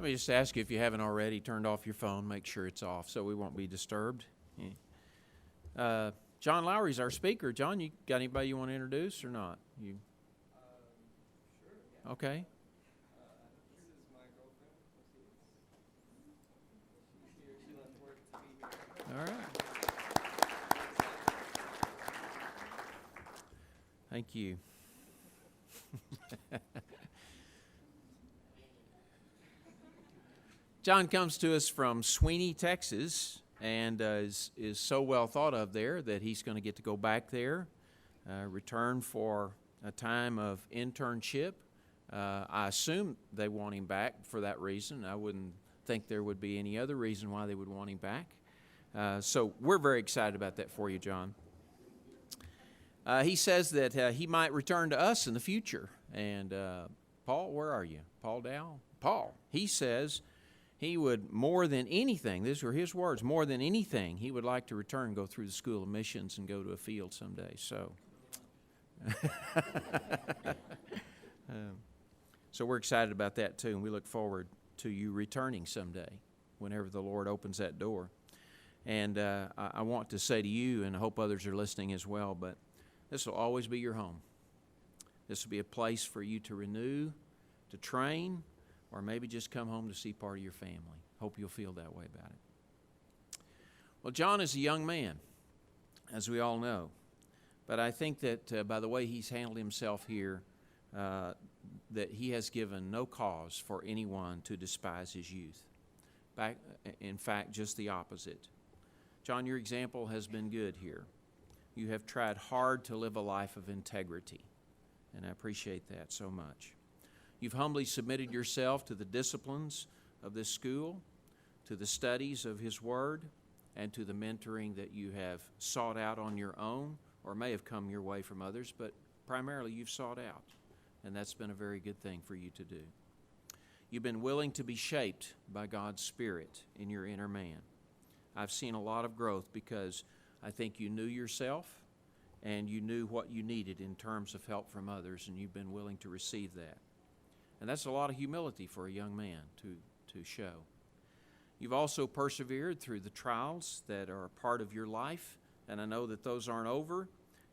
Let me just ask you, if you haven't already turned off your phone, make sure it's off so we won't be disturbed. Yeah. John Lowery's our speaker. John, you got anybody you want to introduce or not? You? Sure. Yeah. Okay. This is my girlfriend. She's here. She left work to be here. All right. Thank you. John comes to us from Sweeney, Texas, and is so well thought of there that he's going to get to go back there, return for a time of internship. I assume they want him back for that reason. I wouldn't think there would be any other reason why they would want him back. So we're very excited about that for you, John. He says that he might return to us in the future. And Paul, where are you? Paul Dow? Paul, he says he would, more than anything, these were his words, more than anything, he would like to return, go through the School of Missions and go to a field someday. So, so we're excited about that too, and we look forward to you returning someday, whenever the Lord opens that door. And I want to say to you, and I hope others are listening as well, but this will always be your home. This will be a place for you to renew, to train, or maybe just come home to see part of your family. Hope you'll feel that way about it. Well, John is a young man, as we all know. But I think that by the way he's handled himself here, that he has given no cause for anyone to despise his youth. In fact, just the opposite. John, your example has been good here. You have tried hard to live a life of integrity, and I appreciate that so much. You've humbly submitted yourself to the disciplines of this school, to the studies of His Word, and to the mentoring that you have sought out on your own, or may have come your way from others, but primarily you've sought out, and that's been a very good thing for you to do. You've been willing to be shaped by God's Spirit in your inner man. I've seen a lot of growth because I think you knew yourself and you knew what you needed in terms of help from others, and you've been willing to receive that. And that's a lot of humility for a young man to show. You've also persevered through the trials that are a part of your life, and I know that those aren't over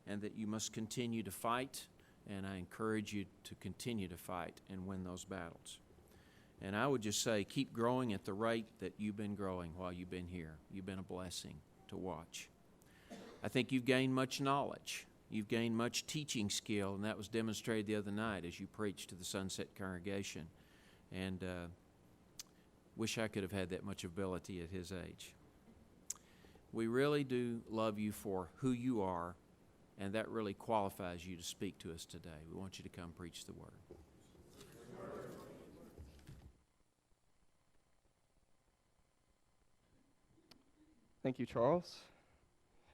and that you must continue to fight, and I encourage you to continue to fight and win those battles. And I would just say, keep growing at the rate that you've been growing while you've been here. You've been a blessing to watch. I think you've gained much knowledge. You've gained much teaching skill, and that was demonstrated the other night as you preached to the Sunset congregation. And wish I could have had that much ability at his age. We really do love you for who you are, and that really qualifies you to speak to us today. We want you to come preach the Word. Thank you, Charles.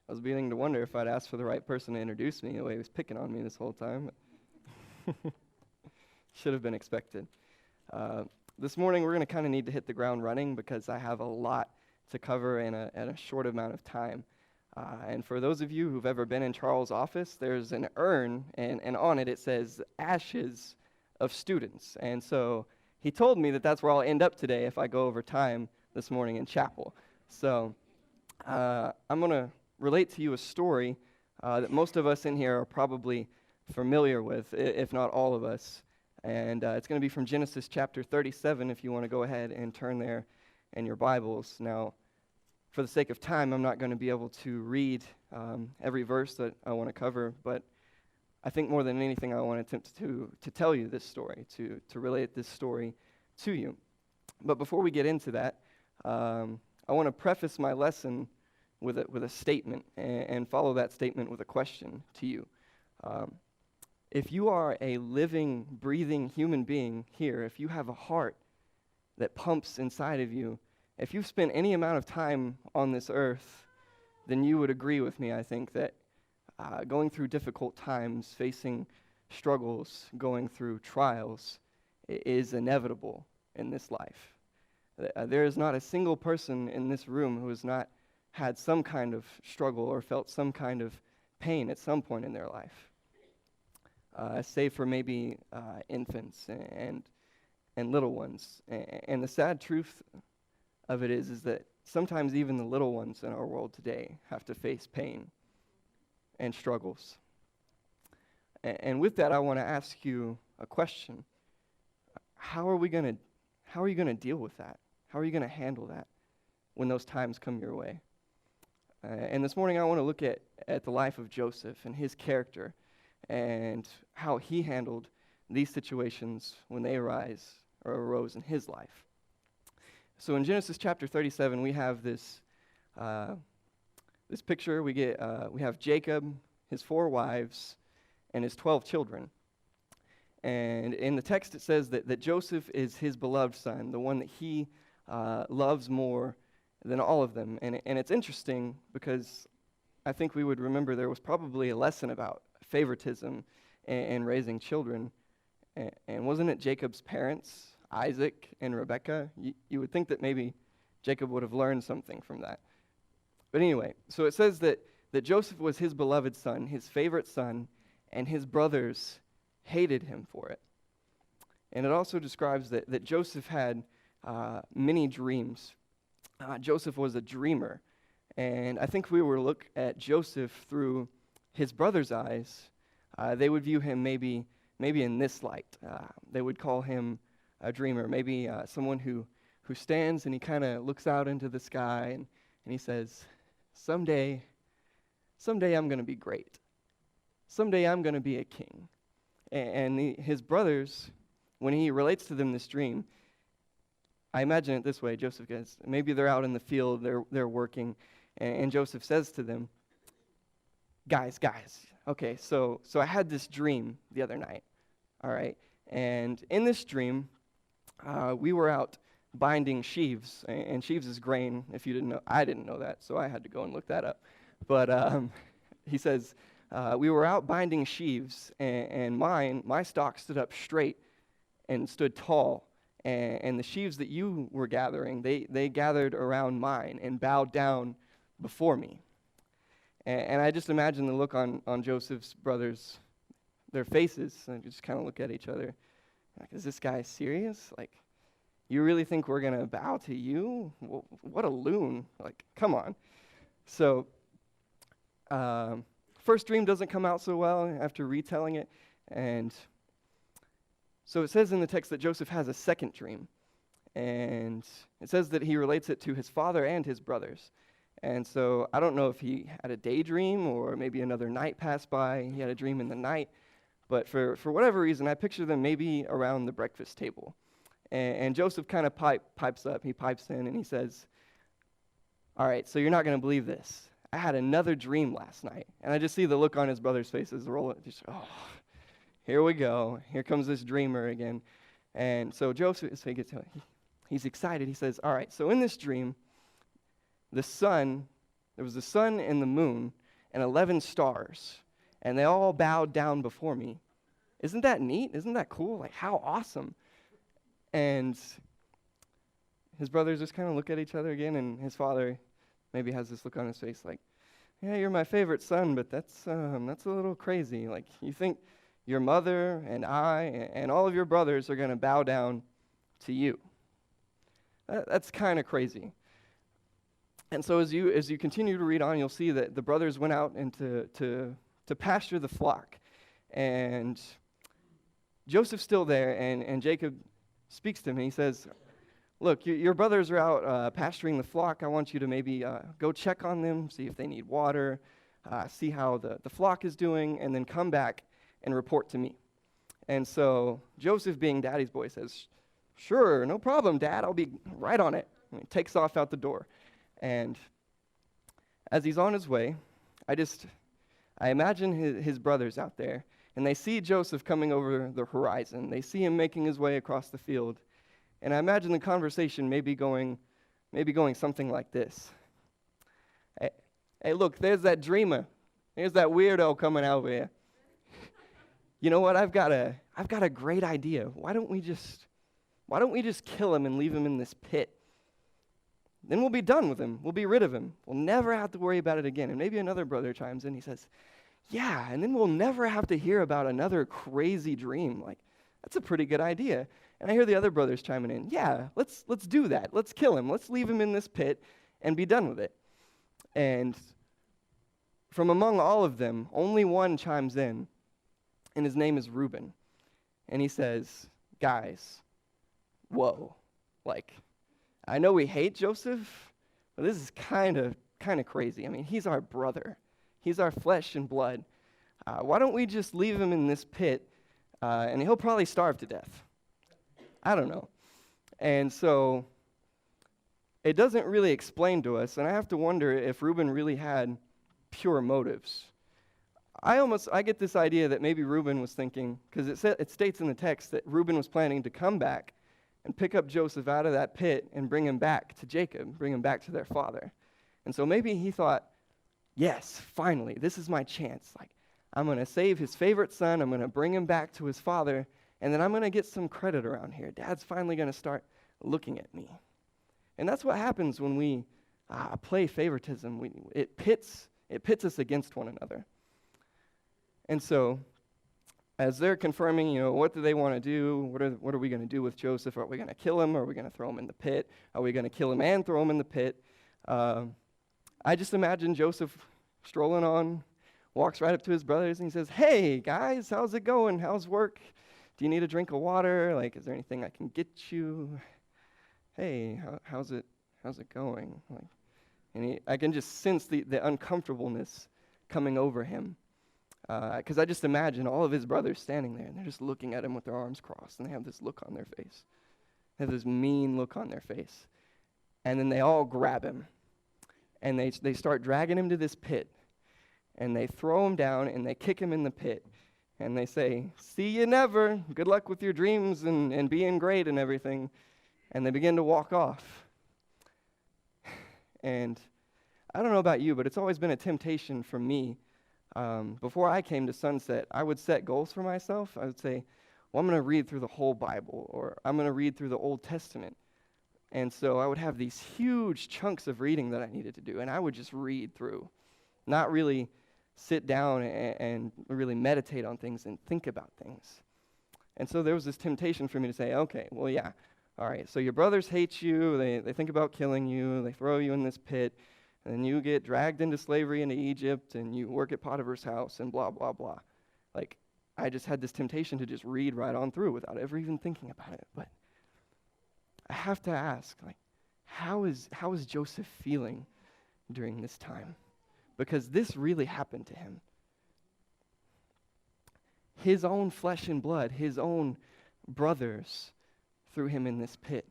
I was beginning to wonder if I'd asked for the right person to introduce me, the way he was picking on me this whole time. Should have been expected. This morning we're going to kind of need to hit the ground running because I have a lot to cover in a short amount of time. And for those of you who've ever been in Charles' office, there's an urn, and on it says ashes of students. And so he told me that that's where I'll end up today if I go over time this morning in chapel. So I'm going to relate to you a story that most of us in here are probably familiar with, if not all of us. And it's going to be from Genesis chapter 37, if you want to go ahead and turn there in your Bibles. Now, for the sake of time, I'm not going to be able to read every verse that I want to cover, but I think more than anything, I want to attempt to tell you this story, to relate this story to you. But before we get into that, I want to preface my lesson with a statement and follow that statement with a question to you. If you are a living, breathing human being here, if you have a heart that pumps inside of you, if you've spent any amount of time on this earth, then you would agree with me, I think, that going through difficult times, facing struggles, going through trials is inevitable in this life. There is not a single person in this room who has not had some kind of struggle or felt some kind of pain at some point in their life. Save for maybe infants and and little ones. And the sad truth of it is that sometimes even the little ones in our world today have to face pain and struggles. And with that, I want to ask you a question. How are you going to deal with that? How are you going to handle that when those times come your way? And this morning I want to look at the life of Joseph and his character and how he handled these situations when they arose in his life. So in Genesis chapter 37, we have this picture. We have Jacob, his 4 wives, and his 12 children. And in the text it says that Joseph is his beloved son, the one that he loves more than all of them. And it's interesting because I think we would remember there was probably a lesson about favoritism and raising children. And wasn't it Jacob's parents, Isaac and Rebekah? You would think that maybe Jacob would have learned something from that. But anyway, so it says that Joseph was his beloved son, his favorite son, and his brothers hated him for it. And it also describes that Joseph had many dreams. Joseph was a dreamer. And I think if we were to look at Joseph through his brothers' eyes, they would view him maybe in this light. They would call him a dreamer, maybe someone who stands and he kind of looks out into the sky and he says, someday I'm going to be great. Someday I'm going to be a king. And his brothers, when he relates to them this dream, I imagine it this way. Joseph goes, maybe they're out in the field, they're working, and Joseph says to them, guys, okay, so I had this dream the other night, all right? And in this dream, we were out binding sheaves, and sheaves is grain, if you didn't know. I didn't know that, so I had to go and look that up. But he says, we were out binding sheaves, and my stalk stood up straight and stood tall, and the sheaves that you were gathering, they gathered around mine and bowed down before me. And I just imagine the look on Joseph's brothers, their faces, and just kind of look at each other. Like, is this guy serious? Like, you really think we're going to bow to you? What a loon. Like, come on. So, first dream doesn't come out so well after retelling it. And so it says in the text that Joseph has a second dream. And it says that he relates it to his father and his brothers. And so I don't know if he had a daydream or maybe another night passed by. He had a dream in the night. But for whatever reason, I picture them maybe around the breakfast table. And Joseph kind of pipes up. He pipes in and he says, all right, so you're not going to believe this. I had another dream last night. And I just see the look on his brothers' faces roll. Just, oh, here we go. Here comes this dreamer again. And so Joseph, he's excited. He says, all right, so in this dream, there was the sun and the moon and 11 stars, and they all bowed down before me. Isn't that neat? Isn't that cool? Like, how awesome. And his brothers just kind of look at each other again, and his father maybe has this look on his face like, yeah, you're my favorite son, but that's a little crazy. Like, you think your mother and I and all of your brothers are going to bow down to you. That's kind of crazy. And so as you continue to read on, you'll see that the brothers went out and to pasture the flock. And Joseph's still there, and Jacob speaks to him, and he says, look, your brothers are out pasturing the flock. I want you to maybe go check on them, see if they need water, see how the flock is doing, and then come back and report to me. And so Joseph, being daddy's boy, says, sure, no problem, Dad. I'll be right on it. And he takes off out the door. And as he's on his way, I imagine his brothers out there, and they see Joseph coming over the horizon. They see him making his way across the field. And I imagine the conversation maybe going something like this. Hey, look, there's that dreamer. There's that weirdo coming over here. You know what? I've got a great idea. Why don't we just kill him and leave him in this pit? Then we'll be done with him. We'll be rid of him. We'll never have to worry about it again. And maybe another brother chimes in. He says, yeah, and then we'll never have to hear about another crazy dream. Like, that's a pretty good idea. And I hear the other brothers chiming in, yeah, let's do that. Let's kill him. Let's leave him in this pit and be done with it. And from among all of them, only one chimes in, and his name is Reuben. And he says, guys, whoa. Like, I know we hate Joseph, but this is kind of crazy. I mean, he's our brother. He's our flesh and blood. Why don't we just leave him in this pit, and he'll probably starve to death. I don't know. And so it doesn't really explain to us, and I have to wonder if Reuben really had pure motives. I get this idea that maybe Reuben was thinking, because it states in the text that Reuben was planning to come back and pick up Joseph out of that pit and bring him back to Jacob, bring him back to their father. And so maybe he thought, yes, finally, this is my chance. Like, I'm going to save his favorite son, I'm going to bring him back to his father, and then I'm going to get some credit around here. Dad's finally going to start looking at me. And that's what happens when we play favoritism. It pits us against one another. And so, as they're confirming, what do they want to do? What are we going to do with Joseph? Are we going to kill him? Are we going to throw him in the pit? Are we going to kill him and throw him in the pit? I just imagine Joseph strolling on, walks right up to his brothers, and he says, hey, guys, how's it going? How's work? Do you need a drink of water? Like, is there anything I can get you? Hey, how's it going? Like, and I can just sense the uncomfortableness coming over him. Because I just imagine all of his brothers standing there, and they're just looking at him with their arms crossed, and they have this look on their face. They have this mean look on their face. And then they all grab him, and they start dragging him to this pit, and they throw him down, and they kick him in the pit, and they say, see you never, good luck with your dreams and being great and everything, and they begin to walk off. And I don't know about you, but it's always been a temptation for me. Before I came to Sunset, I would set goals for myself. I would say, well, I'm going to read through the whole Bible, or I'm going to read through the Old Testament. And so I would have these huge chunks of reading that I needed to do, and I would just read through, not really sit down and really meditate on things and think about things. And so there was this temptation for me to say, okay, well, yeah, all right, so your brothers hate you, they think about killing you, they throw you in this pit, and then you get dragged into slavery into Egypt, and you work at Potiphar's house, and blah, blah, blah. Like, I just had this temptation to just read right on through without ever even thinking about it. But I have to ask, like, how is Joseph feeling during this time? Because this really happened to him. His own flesh and blood, his own brothers threw him in this pit.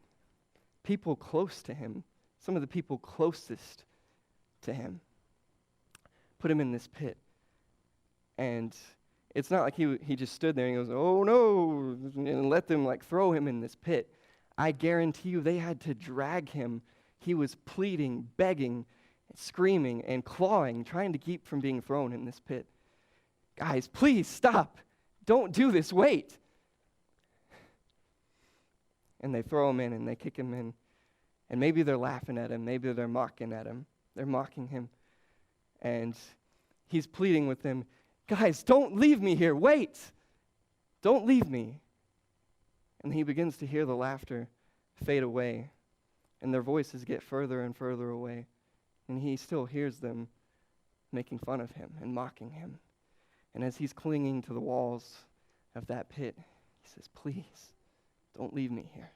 People close to him, some of the people closest to him, put him in this pit. And it's not like he just stood there and goes, oh no, and let them like throw him in this pit. I guarantee you they had to drag him. He was pleading, begging, screaming, and clawing, trying to keep from being thrown in this pit. Guys, please stop. Don't do this, wait. And they throw him in and they kick him in. And maybe they're laughing at him, maybe they're mocking at him. They're mocking him. And he's pleading with them, guys, don't leave me here, wait. Don't leave me. And he begins to hear the laughter fade away, and their voices get further and further away, and he still hears them making fun of him and mocking him. And as he's clinging to the walls of that pit, he says, please, don't leave me here.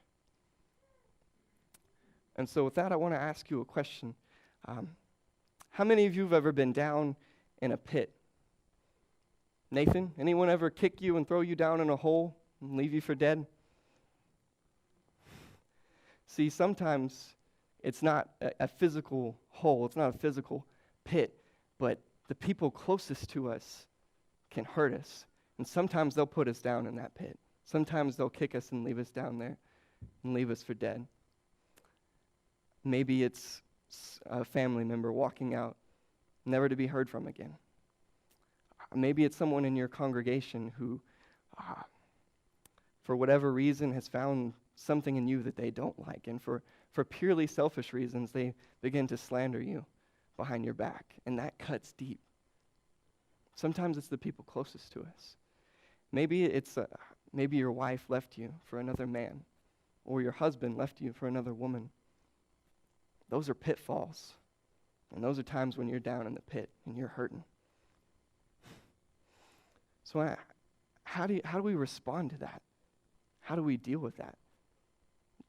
And so with that, I want to ask you a question. How many of you have ever been down in a pit? Nathan, anyone ever kick you and throw you down in a hole and leave you for dead? See, sometimes it's not a physical hole, it's not a physical pit, but the people closest to us can hurt us. And sometimes they'll put us down in that pit. Sometimes they'll kick us and leave us down there and leave us for dead. Maybe it's a family member walking out, never to be heard from again. Maybe it's someone in your congregation who, for whatever reason, has found something in you that they don't like, and for purely selfish reasons, they begin to slander you behind your back, and that cuts deep. Sometimes it's the people closest to us. Maybe it's Maybe your wife left you for another man, or your husband left you for another woman. Those are pitfalls, and those are times when you're down in the pit and you're hurting. So how do we respond to that? How do we deal with that?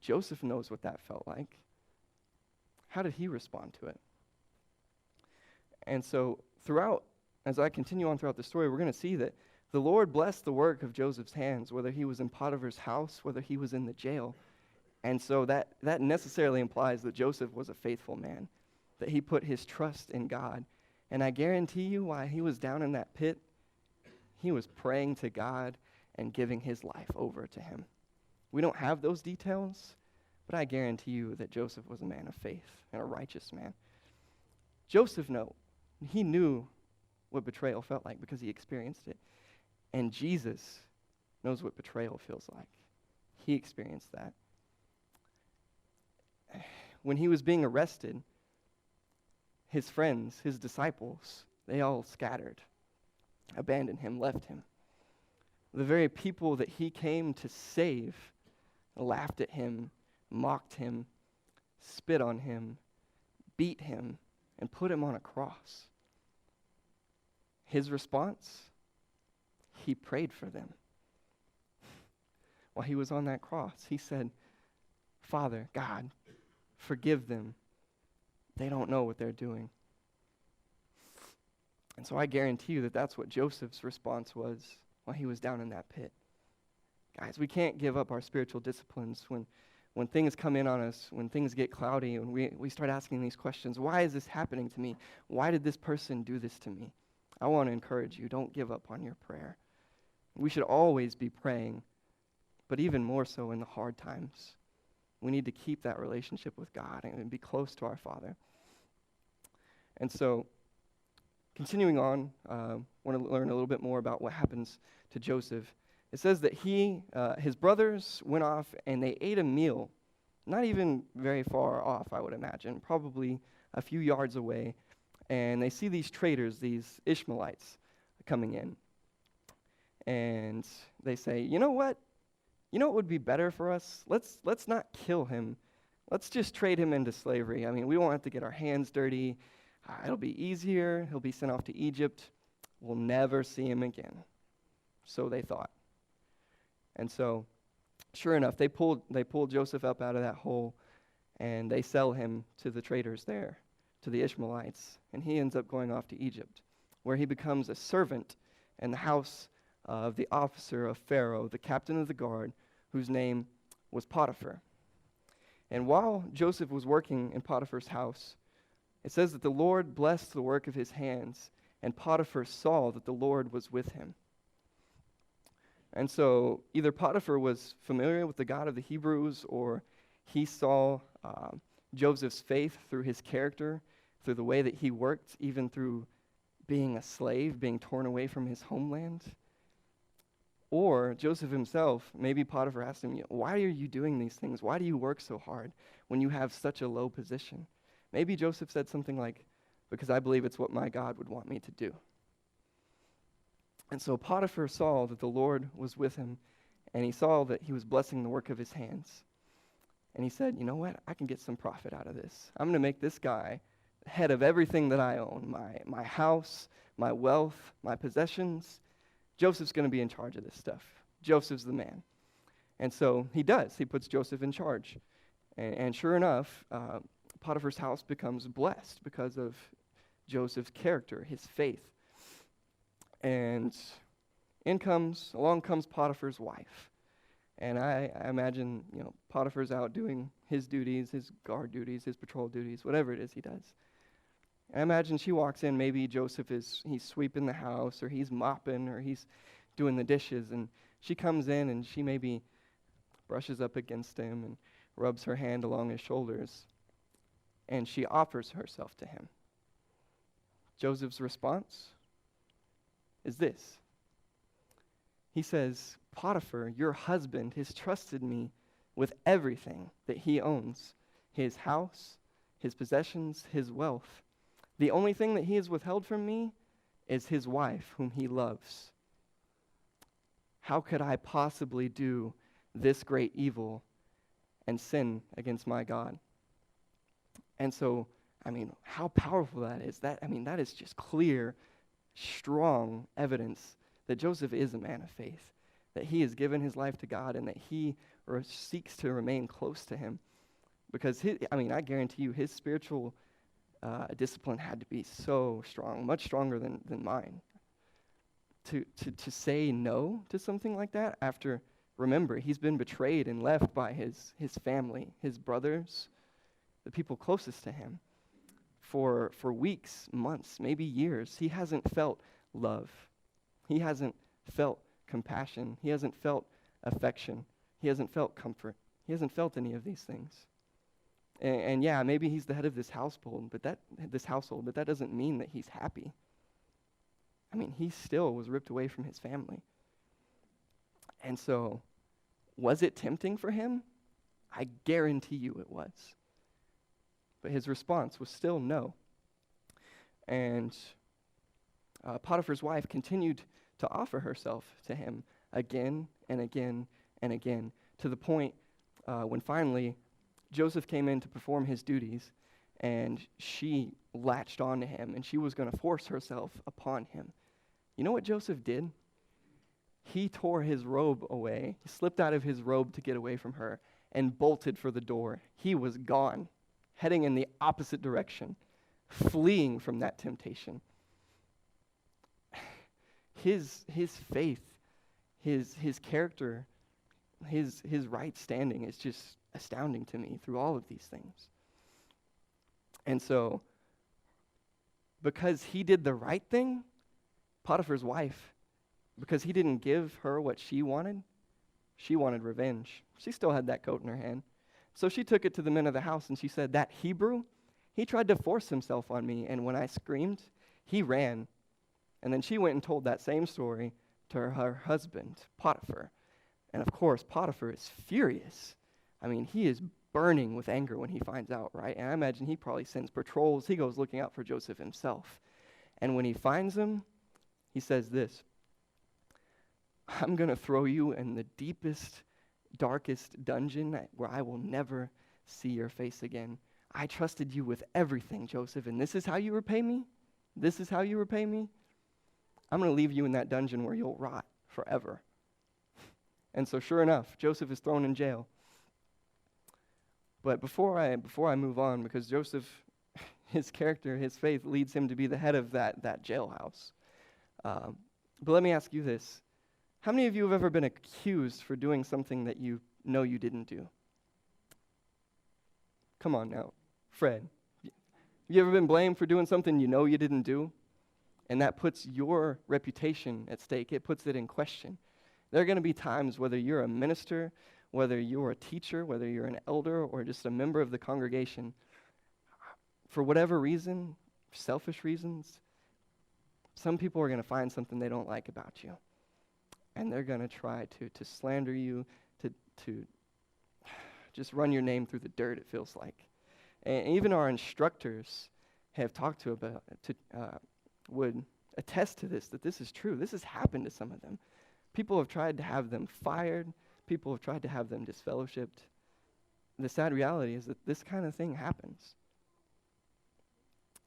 Joseph knows what that felt like. How did he respond to it? And so as I continue on throughout the story, we're going to see that the Lord blessed the work of Joseph's hands, whether he was in Potiphar's house, whether he was in the jail. And so that necessarily implies that Joseph was a faithful man, that he put his trust in God. And I guarantee you, while he was down in that pit, he was praying to God and giving his life over to him. We don't have those details, but I guarantee you that Joseph was a man of faith and a righteous man. Joseph he knew what betrayal felt like because he experienced it. And Jesus knows what betrayal feels like. He experienced that. When he was being arrested, his friends, his disciples, they all scattered, abandoned him, left him. The very people that he came to save laughed at him, mocked him, spit on him, beat him, and put him on a cross. His response? He prayed for them. While he was on that cross, he said, Father, God, forgive them. They don't know what they're doing. And so I guarantee you that that's what Joseph's response was while he was down in that pit. Guys, we can't give up our spiritual disciplines when things come in on us, when things get cloudy, and we start asking these questions. Why is this happening to me? Why did this person do this to me? I want to encourage you, don't give up on your prayer. We should always be praying, but even more so in the hard times. We need to keep that relationship with God and be close to our Father. And so, continuing on, I want to learn a little bit more about what happens to Joseph. It says that his brothers went off and they ate a meal, not even very far off, I would imagine, probably a few yards away. And they see these traders, these Ishmaelites, coming in. And they say, you know what? You know what would be better for us? Let's not kill him. Let's just trade him into slavery. I mean, we won't have to get our hands dirty. It'll be easier. He'll be sent off to Egypt. We'll never see him again. So they thought. And so, sure enough, they pulled Joseph up out of that hole, and they sell him to the traders there, to the Ishmaelites. And he ends up going off to Egypt, where he becomes a servant in the house of the officer of Pharaoh, the captain of the guard, whose name was Potiphar. And while Joseph was working in Potiphar's house, it says that the Lord blessed the work of his hands, and Potiphar saw that the Lord was with him. And so either Potiphar was familiar with the God of the Hebrews, or he saw Joseph's faith through his character, through the way that he worked, even through being a slave, being torn away from his homeland. Or Joseph himself, maybe Potiphar asked him, why are you doing these things? Why do you work so hard when you have such a low position? Maybe Joseph said something like, because I believe it's what my God would want me to do. And so Potiphar saw that the Lord was with him, and he saw that he was blessing the work of his hands. And he said, you know what? I can get some profit out of this. I'm going to make this guy head of everything that I own, my house, my wealth, my possessions. Joseph's going to be in charge of this stuff. Joseph's the man. And so he does. He puts Joseph in charge. And sure enough, Potiphar's house becomes blessed because of Joseph's character, his faith. And along comes Potiphar's wife. And I imagine, Potiphar's out doing his duties, his guard duties, his patrol duties, whatever it is he does. I imagine she walks in, maybe he's sweeping the house, or he's mopping, or he's doing the dishes, and she comes in and she maybe brushes up against him and rubs her hand along his shoulders, and she offers herself to him. Joseph's response is this. He says, Potiphar, your husband, has trusted me with everything that he owns, his house, his possessions, his wealth. The only thing that he has withheld from me is his wife, whom he loves. How could I possibly do this great evil and sin against my God? And so, how powerful that is. That is just clear, strong evidence that Joseph is a man of faith, that he has given his life to God and that he seeks to remain close to him. Because, I guarantee you, his spiritual discipline had to be so strong, much stronger than mine. To say no to something like that after, remember, he's been betrayed and left by his family, his brothers, the people closest to him, for weeks, months, maybe years. He hasn't felt love. He hasn't felt compassion. He hasn't felt affection. He hasn't felt comfort. He hasn't felt any of these things. And yeah, maybe he's the head of this household, but that doesn't mean that he's happy. He still was ripped away from his family. And so, was it tempting for him? I guarantee you it was. But his response was still no. And Potiphar's wife continued to offer herself to him again and again and again, to the point when finally Joseph came in to perform his duties, and she latched on to him, and she was going to force herself upon him. You know what Joseph did? He tore his robe away. He slipped out of his robe to get away from her and bolted for the door. He was gone, heading in the opposite direction, fleeing from that temptation. His faith, his character, his right standing is just astounding to me through all of these things. And so, because he did the right thing, Potiphar's wife, because he didn't give her what she wanted revenge. She still had that coat in her hand. So she took it to the men of the house and she said, "That Hebrew, he tried to force himself on me, and when I screamed, he ran." And then she went and told that same story to her husband, Potiphar. And of course, Potiphar is furious. He is burning with anger when he finds out, right? And I imagine he probably sends patrols. He goes looking out for Joseph himself. And when he finds him, he says this: "I'm going to throw you in the deepest, darkest dungeon where I will never see your face again. I trusted you with everything, Joseph, and this is how you repay me? This is how you repay me? I'm going to leave you in that dungeon where you'll rot forever." And so sure enough, Joseph is thrown in jail. But before I move on, because Joseph, his character, his faith leads him to be the head of that jailhouse. But let me ask you this. How many of you have ever been accused for doing something that you know you didn't do? Come on now. Fred, have you ever been blamed for doing something you know you didn't do? And that puts your reputation at stake. It puts it in question. There are going to be times, whether you're a minister, whether you're a teacher, whether you're an elder, or just a member of the congregation, for whatever reason, selfish reasons, some people are going to find something they don't like about you. And they're going to try to slander you, to just run your name through the dirt, it feels like. And even our instructors have talked would attest to this, that this is true. This has happened to some of them. People have tried to have them fired. People have tried to have them disfellowshipped. The sad reality is that this kind of thing happens.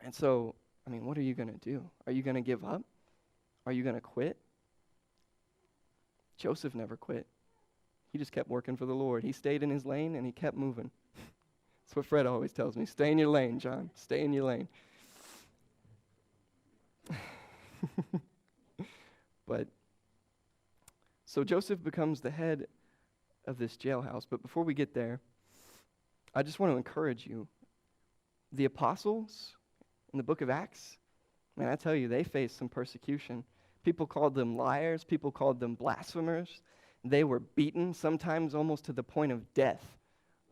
And so, what are you going to do? Are you going to give up? Are you going to quit? Joseph never quit. He just kept working for the Lord. He stayed in his lane and he kept moving. That's what Fred always tells me. Stay in your lane, John. Stay in your lane. So Joseph becomes the head of this jailhouse. But before we get there, I just want to encourage you. The apostles in the book of Acts, man, I tell you, they faced some persecution. People called them liars. People called them blasphemers. They were beaten, sometimes almost to the point of death.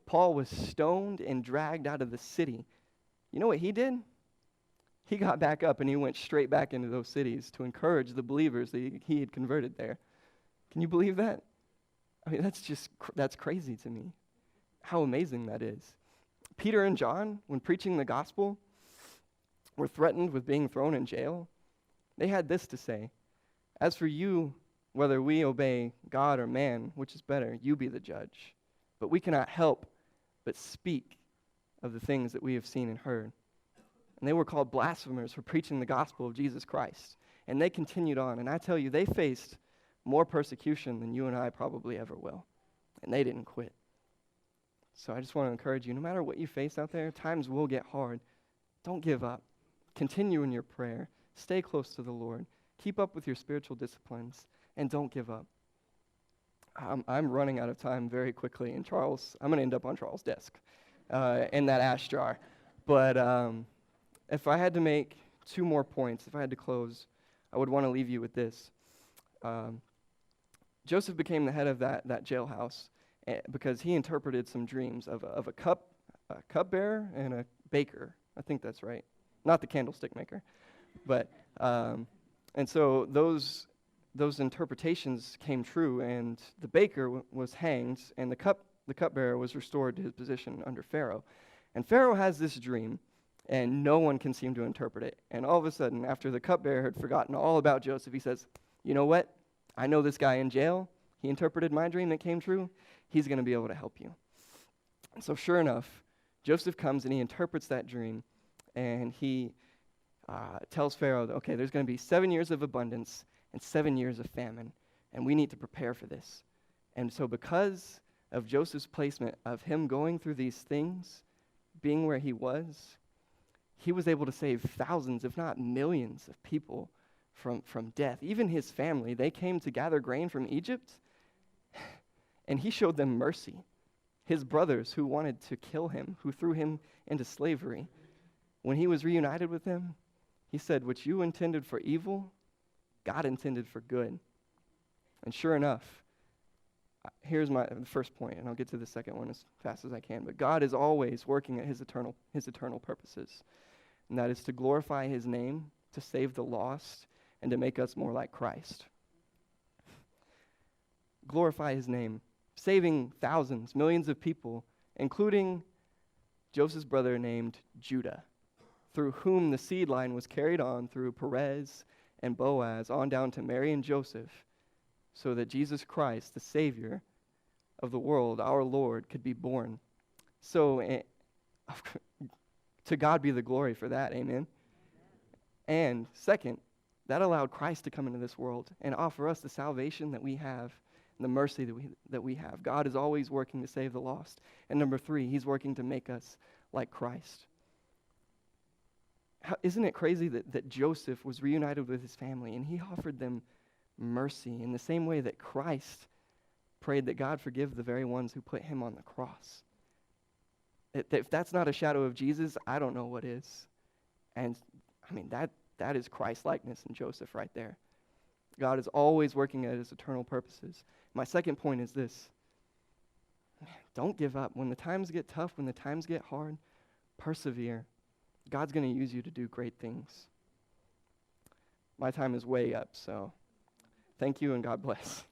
Paul was stoned and dragged out of the city. You know what he did? He got back up and he went straight back into those cities to encourage the believers that he had converted there. Can you believe that? That's crazy to me. How amazing that is. Peter and John, when preaching the gospel, were threatened with being thrown in jail. They had this to say: "As for you, Whether we obey God or man, which is better, you be the judge. But we cannot help but speak of the things that we have seen and heard. And they were called blasphemers for preaching the gospel of Jesus Christ. And they continued on. And I tell you, they faced more persecution than you and I probably ever will. And they didn't quit. So I just want to encourage you, no matter what you face out there, times will get hard. Don't give up. Continue in your prayer. Stay close to the Lord. Keep up with your spiritual disciplines. And don't give up. I'm running out of time very quickly. And Charles, I'm going to end up on Charles' desk in that ash jar. But if I had to make 2 more points, if I had to close, I would want to leave you with this. Joseph became the head of that jailhouse because he interpreted some dreams of a cupbearer and a baker. I think that's right. Not the candlestick maker. But, and so those interpretations came true, and the baker was hanged, and the cupbearer was restored to his position under Pharaoh. And Pharaoh has this dream, and no one can seem to interpret it. And all of a sudden, after the cupbearer had forgotten all about Joseph, he says, you know what? I know this guy in jail. He interpreted my dream that came true. He's going to be able to help you. And so sure enough, Joseph comes and he interprets that dream, and he tells Pharaoh, okay, there's going to be 7 years of abundance and 7 years of famine, and we need to prepare for this. And so because of Joseph's placement of him going through these things, being where he was able to save thousands, if not millions, of people from death. Even his family, they came to gather grain from Egypt, and he showed them mercy. His brothers who wanted to kill him, who threw him into slavery, when he was reunited with them, he said, what you intended for evil, God intended for good. And sure enough, here's my first point, and I'll get to the second one as fast as I can. But God is always working at his eternal purposes, and that is to glorify his name, to save the lost, and to make us more like Christ. Glorify his name, saving thousands, millions of people, including Joseph's brother named Judah, through whom the seed line was carried on through Perez and Boaz on down to Mary and Joseph, so that Jesus Christ, the Savior of the world, our Lord, could be born. So to God be the glory for that, amen? And second, that allowed Christ to come into this world and offer us the salvation that we have and the mercy that we have. God is always working to save the lost. And number 3, he's working to make us like Christ. Isn't it crazy that Joseph was reunited with his family and he offered them mercy in the same way that Christ prayed that God forgive the very ones who put him on the cross? If that's not a shadow of Jesus, I don't know what is. And I mean, that is Christ-likeness in Joseph right there. God is always working at his eternal purposes. My second point is this. Don't give up. When the times get tough, when the times get hard, persevere. God's going to use you to do great things. My time is way up, so thank you and God bless.